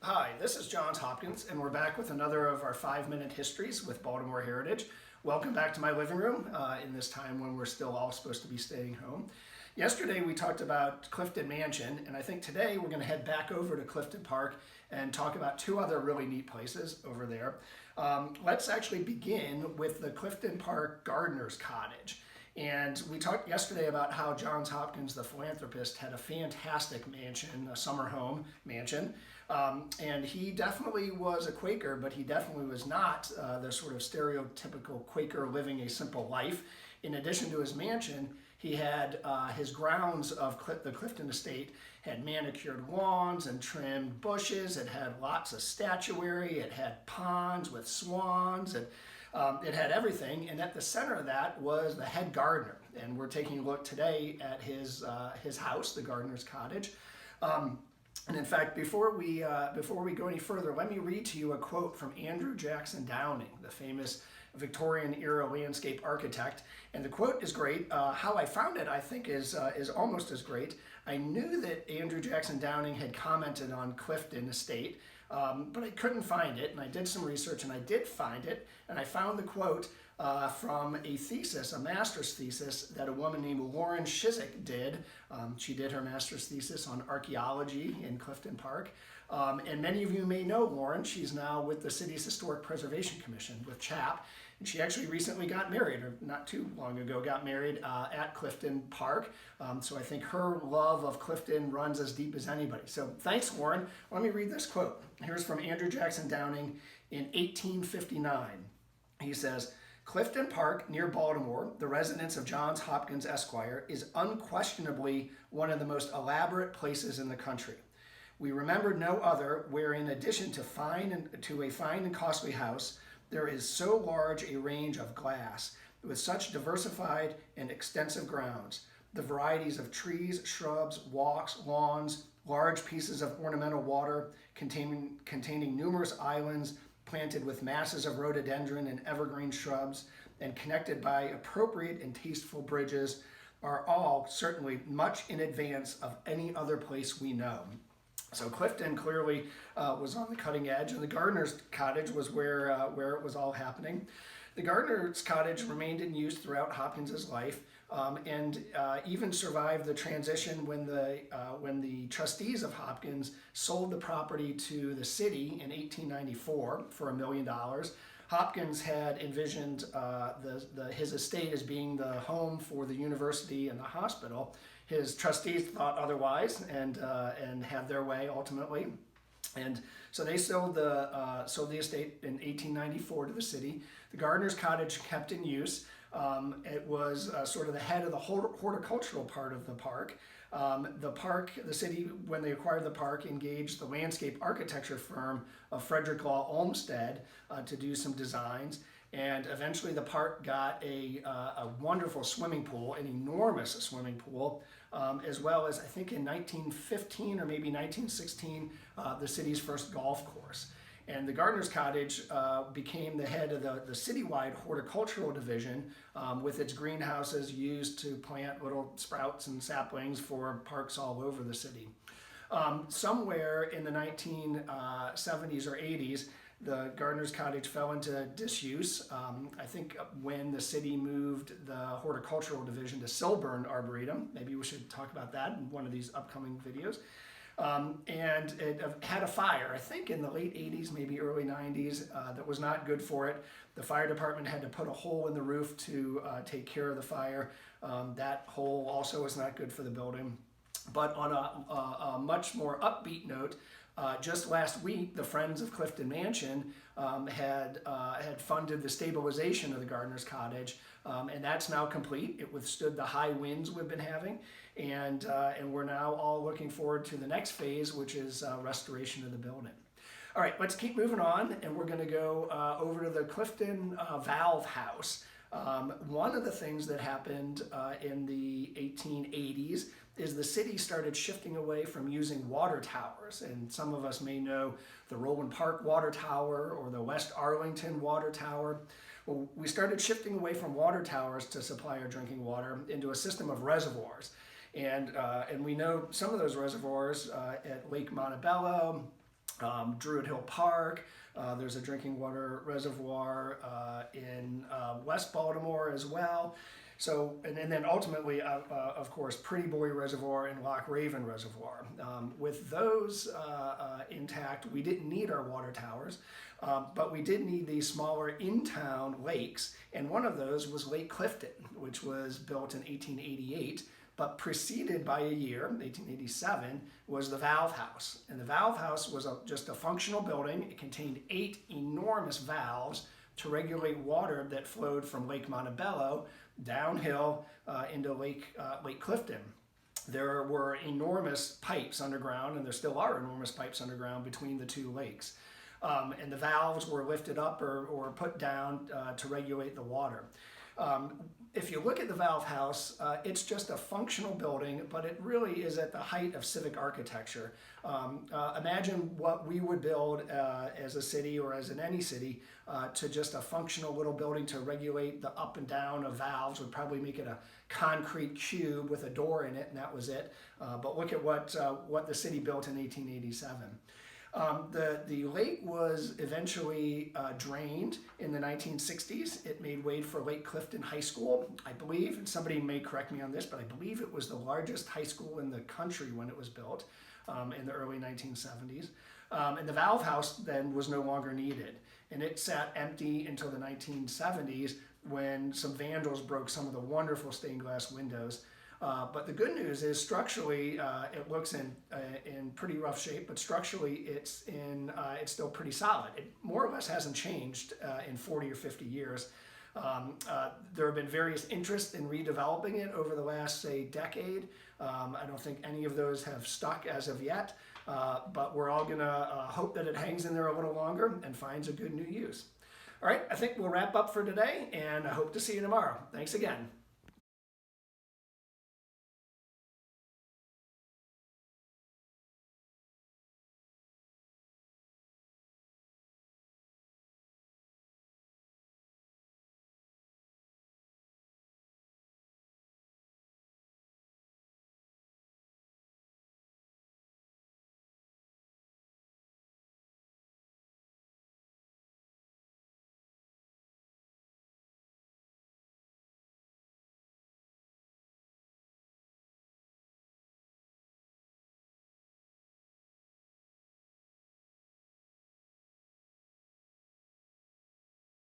Hi, this is Johns Hopkins, and we're back with another of our 5 Minute Histories with Baltimore Heritage. Welcome back to my living room in this time when we're still all supposed to be staying home. Yesterday we talked about Clifton Mansion, and I think today we're going to head back over to Clifton Park and talk about two other really neat places over there. Let's actually begin with the Clifton Park Gardener's Cottage. And we talked yesterday about how Johns Hopkins, the philanthropist, had a fantastic mansion, a summer home mansion. And he definitely was a Quaker, but he definitely was not the sort of stereotypical Quaker living a simple life. In addition to his mansion, he had his grounds of the Clifton estate had manicured lawns and trimmed bushes. It had lots of statuary. It had ponds with swans. It had everything, and at the center of that was the head gardener. And we're taking a look today at his house, the gardener's cottage. And in fact, before we go any further, let me read to you a quote from Andrew Jackson Downing, the famous Victorian-era landscape architect. And the quote is great. How I found it, I think, is almost as great. I knew that Andrew Jackson Downing had commented on Clifton Estate, but I couldn't find it, and I did some research, and I did find it, and I found the quote from a thesis, a master's thesis that a woman named Lauren Shizik did. She did her master's thesis on archaeology in Clifton Park, and many of you may know Lauren. She's now with the city's Historic Preservation Commission with CHAP, and she actually recently got married, or not too long ago got married at Clifton Park. So I think her love of Clifton runs as deep as anybody. So thanks, Lauren. Let me read this quote. Here's from Andrew Jackson Downing in 1859. He says, "Clifton Park near Baltimore, the residence of Johns Hopkins Esquire, is unquestionably one of the most elaborate places in the country. We remembered no other where, in addition to a fine and costly house, there is so large a range of glass, with such diversified and extensive grounds, the varieties of trees, shrubs, walks, lawns, large pieces of ornamental water containing numerous islands planted with masses of rhododendron and evergreen shrubs, and connected by appropriate and tasteful bridges, are all certainly much in advance of any other place we know." So Clifton clearly was on the cutting edge, and the gardener's cottage was where it was all happening. The gardener's cottage remained in use throughout Hopkins's life, and even survived the transition when the trustees of Hopkins sold the property to the city in 1894 for $1 million. Hopkins had envisioned his estate as being the home for the university and the hospital. His trustees thought otherwise and had their way ultimately. And so they sold the estate in 1894 to the city. The gardener's cottage kept in use. It was sort of the head of the horticultural part of the park. The city, when they acquired the park, engaged the landscape architecture firm of Frederick Law Olmsted to do some designs. And eventually the park got a wonderful swimming pool, an enormous swimming pool, as well as, I think in 1915 or maybe 1916, the city's first golf course. And the gardener's cottage became the head of the citywide horticultural division, with its greenhouses used to plant little sprouts and saplings for parks all over the city. Somewhere in the 1970s or 80s, the gardener's cottage fell into disuse. I think when the city moved the horticultural division to Silburn Arboretum. Maybe we should talk about that in one of these upcoming videos. And it had a fire, I think in the late 80s, maybe early 90s, that was not good for it. The fire department had to put a hole in the roof to take care of the fire. That hole also was not good for the building. But on a much more upbeat note, just last week, the Friends of Clifton Mansion had funded the stabilization of the gardener's cottage, and that's now complete. It withstood the high winds we've been having, and we're now all looking forward to the next phase, which is restoration of the building. All right, let's keep moving on, and we're going to go over to the Clifton Valve House. One of the things that happened in the 1880s is the city started shifting away from using water towers. And some of us may know the Roland Park Water Tower or the West Arlington Water Tower. Well, we started shifting away from water towers to supply our drinking water into a system of reservoirs. And we know some of those reservoirs at Lake Montebello, Druid Hill Park. There's a drinking water reservoir in West Baltimore as well. So, and then ultimately, of course, Pretty Boy Reservoir and Loch Raven Reservoir. With those intact, we didn't need our water towers, but we did need these smaller in-town lakes, and one of those was Lake Clifton, which was built in 1888, but preceded by a year, 1887, was the Valve House. And the Valve House was just a functional building. It contained 8 enormous valves to regulate water that flowed from Lake Montebello downhill into Lake Clifton. There were enormous pipes underground, and there still are enormous pipes underground between the two lakes. And the valves were lifted up or put down to regulate the water. If you look at the Valve House, it's just a functional building, but it really is at the height of civic architecture. Imagine what we would build as a city or as in any city to just a functional little building to regulate the up and down of valves. Would probably make it a concrete cube with a door in it, and that was it. But look at what the city built in 1887. The lake was eventually drained in the 1960s. It made way for Lake Clifton High School, I believe, and somebody may correct me on this, but I believe it was the largest high school in the country when it was built in the early 1970s. And the Valve House then was no longer needed, and it sat empty until the 1970s when some vandals broke some of the wonderful stained glass windows. But the good news is structurally, it looks in pretty rough shape, but structurally it's still pretty solid. It more or less hasn't changed in 40 or 50 years. There have been various interests in redeveloping it over the last, say, decade. I don't think any of those have stuck as of yet, but we're all gonna hope that it hangs in there a little longer and finds a good new use. All right, I think we'll wrap up for today, and I hope to see you tomorrow. Thanks again.